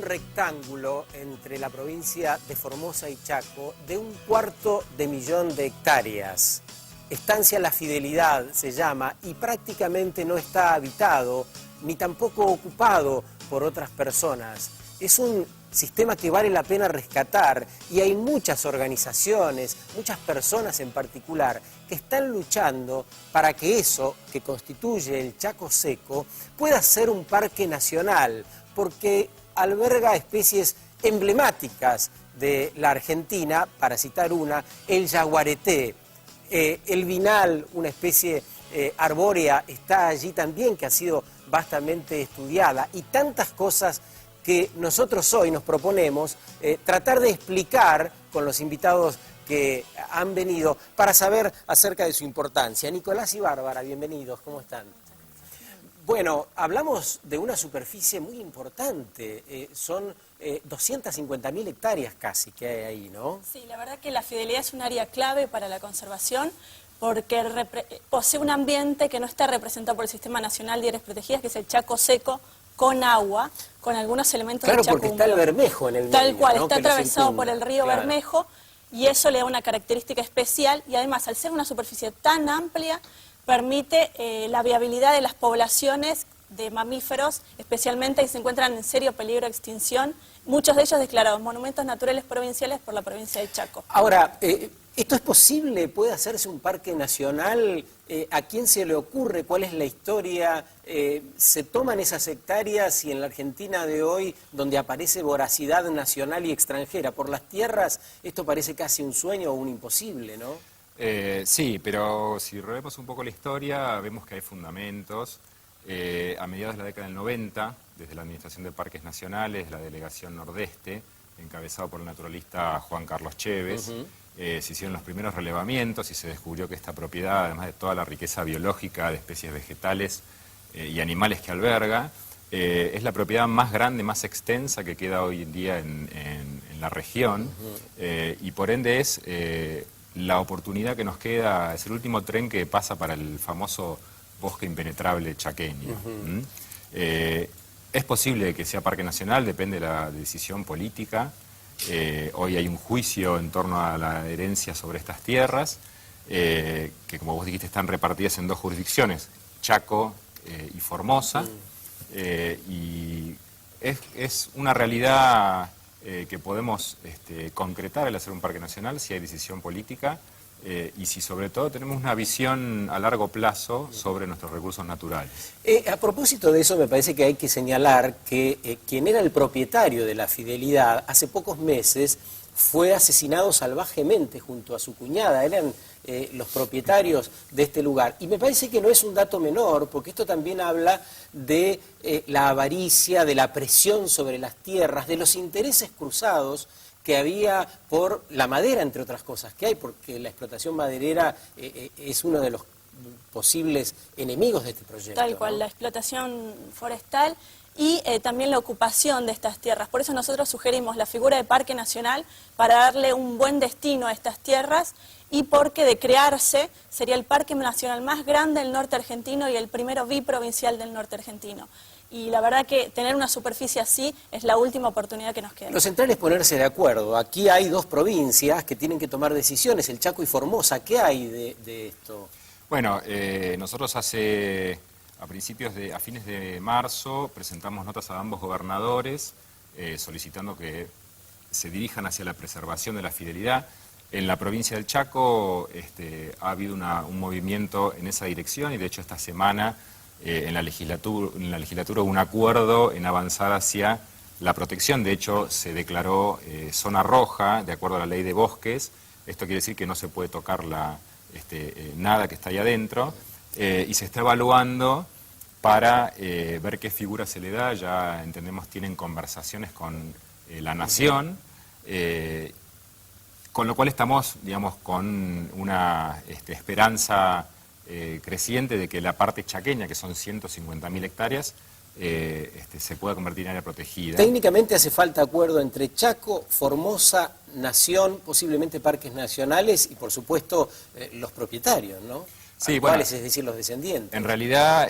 rectángulo entre la provincia de Formosa y Chaco de 1/4 millón de hectáreas. Estancia La Fidelidad se llama y prácticamente no está habitado ni tampoco ocupado por otras personas. Es un sistema que vale la pena rescatar y hay muchas organizaciones, muchas personas en particular, que están luchando para que eso que constituye el Chaco Seco pueda ser un parque nacional, porque alberga especies emblemáticas de la Argentina, para citar una, el yaguareté, el vinal, una especie arbórea, está allí también, que ha sido vastamente estudiada, y tantas cosas que nosotros hoy nos proponemos tratar de explicar con los invitados que han venido para saber acerca de su importancia. Nicolás y Bárbara, bienvenidos, ¿cómo están? Bueno, hablamos de una superficie muy importante, son 250.000 hectáreas casi que hay ahí, ¿no? Sí, la verdad que La Fidelidad es un área clave para la conservación porque posee un ambiente que no está representado por el Sistema Nacional de Áreas Protegidas, que es el Chaco Seco, con agua, con algunos elementos de Chaco Claro, porque está el Bermejo en el medio, tal cual, ¿no? está atravesado por el río Claro. Bermejo y eso le da una característica especial y además al ser una superficie tan amplia permite la viabilidad de las poblaciones de mamíferos, especialmente que se encuentran en serio peligro de extinción, muchos de ellos declarados monumentos naturales provinciales por la provincia de Chaco. Ahora, ¿esto es posible? ¿Puede hacerse un parque nacional? ¿A quién se le ocurre? ¿Cuál es la historia? ¿Se toman esas hectáreas y en la Argentina de hoy, donde aparece voracidad nacional y extranjera por las tierras, esto parece casi un sueño o un imposible, ¿no? Sí, pero si revemos un poco la historia, vemos que hay fundamentos. A mediados de la década del 90, desde la Administración de Parques Nacionales, la Delegación Nordeste, encabezado por el naturalista Juan Carlos Chévez, se hicieron los primeros relevamientos y se descubrió que esta propiedad, además de toda la riqueza biológica de especies vegetales y animales que alberga, es la propiedad más grande, más extensa que queda hoy en día en la región, y por ende es la oportunidad que nos queda, es el último tren que pasa para el famoso bosque impenetrable chaqueño. Es posible que sea parque nacional, depende de la decisión política. Hoy hay un juicio en torno a la herencia sobre estas tierras, que como vos dijiste están repartidas en dos jurisdicciones, Chaco y Formosa, y es una realidad que podemos concretar al hacer un parque nacional si hay decisión política. Y si sobre todo tenemos una visión a largo plazo sobre nuestros recursos naturales. A propósito de eso, me parece que hay que señalar que quien era el propietario de La Fidelidad hace pocos meses fue asesinado salvajemente junto a su cuñada. Eran los propietarios de este lugar. Y me parece que no es un dato menor, porque esto también habla de la avaricia, de la presión sobre las tierras, de los intereses cruzados que había por la madera, entre otras cosas que hay, porque la explotación maderera es uno de los posibles enemigos de este proyecto. Tal cual, ¿no? La explotación forestal y también la ocupación de estas tierras. Por eso nosotros sugerimos la figura de parque nacional para darle un buen destino a estas tierras y porque de crearse sería el parque nacional más grande del norte argentino y el primero biprovincial del norte argentino. Y la verdad que tener una superficie así es la última oportunidad que nos queda. Lo central es ponerse de acuerdo. Aquí hay dos provincias que tienen que tomar decisiones, el Chaco y Formosa. ¿Qué hay de esto? Bueno, nosotros a fines de marzo presentamos notas a ambos gobernadores solicitando que se dirijan hacia la preservación de la fidelidad. En la provincia del Chaco ha habido un movimiento en esa dirección y de hecho esta semana en la legislatura hubo un acuerdo en avanzar hacia la protección. De hecho se declaró zona roja de acuerdo a la ley de bosques. Esto quiere decir que no se puede tocar nada que está ahí adentro y se está evaluando para ver qué figura se le da. Ya entendemos tienen conversaciones con la Nación, con lo cual estamos, digamos, con una esperanza creciente de que la parte chaqueña, que son 150.000 hectáreas, se pueda convertir en área protegida. Técnicamente hace falta acuerdo entre Chaco, Formosa, Nación, posiblemente parques nacionales y por supuesto los propietarios, ¿no? Sí, bueno, actuales, es decir, los descendientes. En realidad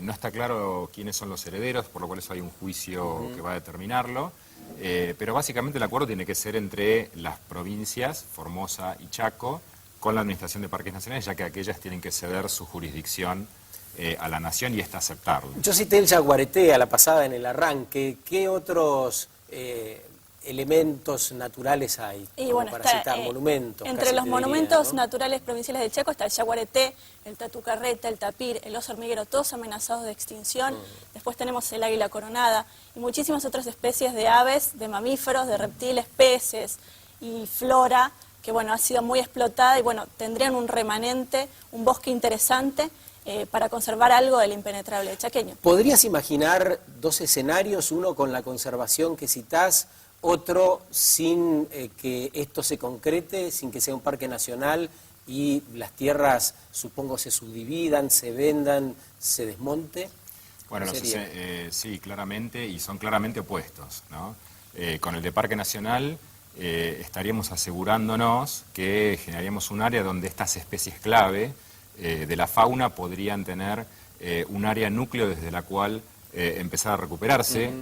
no está claro quiénes son los herederos, por lo cual eso hay un juicio que va a determinarlo. Pero básicamente el acuerdo tiene que ser entre las provincias, Formosa y Chaco, con la Administración de Parques Nacionales, ya que aquellas tienen que ceder su jurisdicción a la nación y esta aceptarlo. Yo cité el Yaguareté a la pasada en el arranque. ¿Qué otros elementos naturales hay? Y bueno, para está, citar monumentos. entre los monumentos ¿no? naturales provinciales del Chaco está el Yaguareté, el Tatucarreta, el Tapir, el oso hormiguero, todos amenazados de extinción. Después tenemos el águila coronada y muchísimas otras especies de aves, de mamíferos, de reptiles, peces y flora, que bueno, ha sido muy explotada y bueno, tendrían un remanente, un bosque interesante para conservar algo del impenetrable chaqueño. ¿Podrías imaginar dos escenarios, uno con la conservación que citás, otro sin que esto se concrete, sin que sea un parque nacional y las tierras, supongo, se subdividan, se vendan, se desmonte? Bueno, sí, claramente, y son claramente opuestos, ¿no? Con el de Parque Nacional estaríamos asegurándonos que generaríamos un área donde estas especies clave de la fauna podrían tener un área núcleo desde la cual empezar a recuperarse.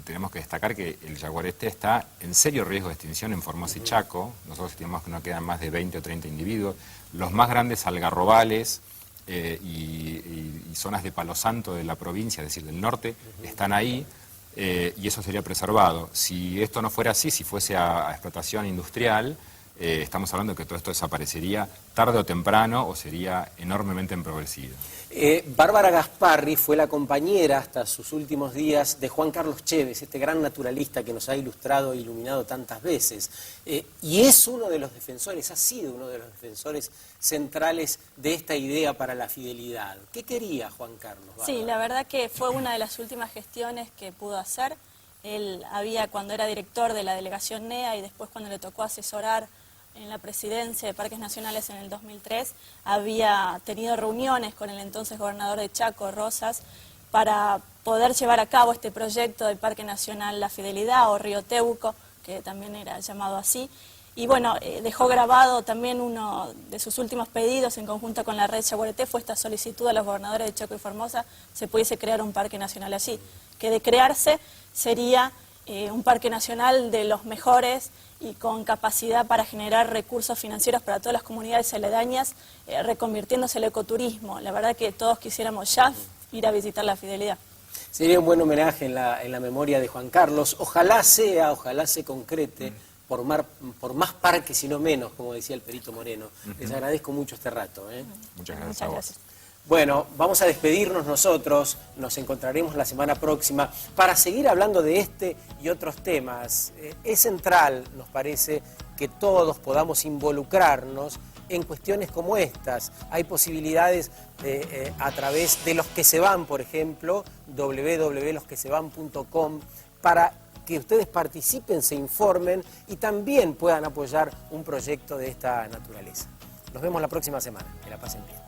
Tenemos que destacar que el Yaguareté está en serio riesgo de extinción en Formosa y Chaco. Nosotros estimamos que no quedan más de 20 o 30 individuos. Los más grandes algarrobales y zonas de palo santo de la provincia, es decir, del norte, están ahí y eso sería preservado. Si esto no fuera así, si fuese a explotación industrial, estamos hablando de que todo esto desaparecería tarde o temprano o sería enormemente empobrecido. Bárbara Gasparri fue la compañera hasta sus últimos días de Juan Carlos Chévez, este gran naturalista que nos ha ilustrado e iluminado tantas veces. Y es uno de los defensores, ha sido uno de los defensores centrales de esta idea para la fidelidad. ¿Qué quería Juan Carlos, Bárbara? Sí, la verdad que fue una de las últimas gestiones que pudo hacer. Él había, cuando era director de la delegación NEA y después cuando le tocó asesorar en la presidencia de Parques Nacionales en el 2003, había tenido reuniones con el entonces gobernador de Chaco, Rosas, para poder llevar a cabo este proyecto del Parque Nacional La Fidelidad o Río Teuco, que también era llamado así. Y bueno, dejó grabado también uno de sus últimos pedidos en conjunto con la red Yaguareté, fue esta solicitud a los gobernadores de Chaco y Formosa, se pudiese crear un parque nacional allí, que de crearse sería un parque nacional de los mejores y con capacidad para generar recursos financieros para todas las comunidades aledañas, reconvirtiéndose el ecoturismo. La verdad que todos quisiéramos ya ir a visitar La Fidelidad. Sería un buen homenaje en la memoria de Juan Carlos. Ojalá se concrete por más parques y no menos, como decía el Perito Moreno. Les agradezco mucho este rato. Muchas gracias a vos. Gracias. Bueno, vamos a despedirnos nosotros, nos encontraremos la semana próxima para seguir hablando de este y otros temas. Es central, nos parece, que todos podamos involucrarnos en cuestiones como estas. Hay posibilidades a través de Los Que Se Van, por ejemplo, www.losquesevan.com, para que ustedes participen, se informen y también puedan apoyar un proyecto de esta naturaleza. Nos vemos la próxima semana. Que la pasen bien.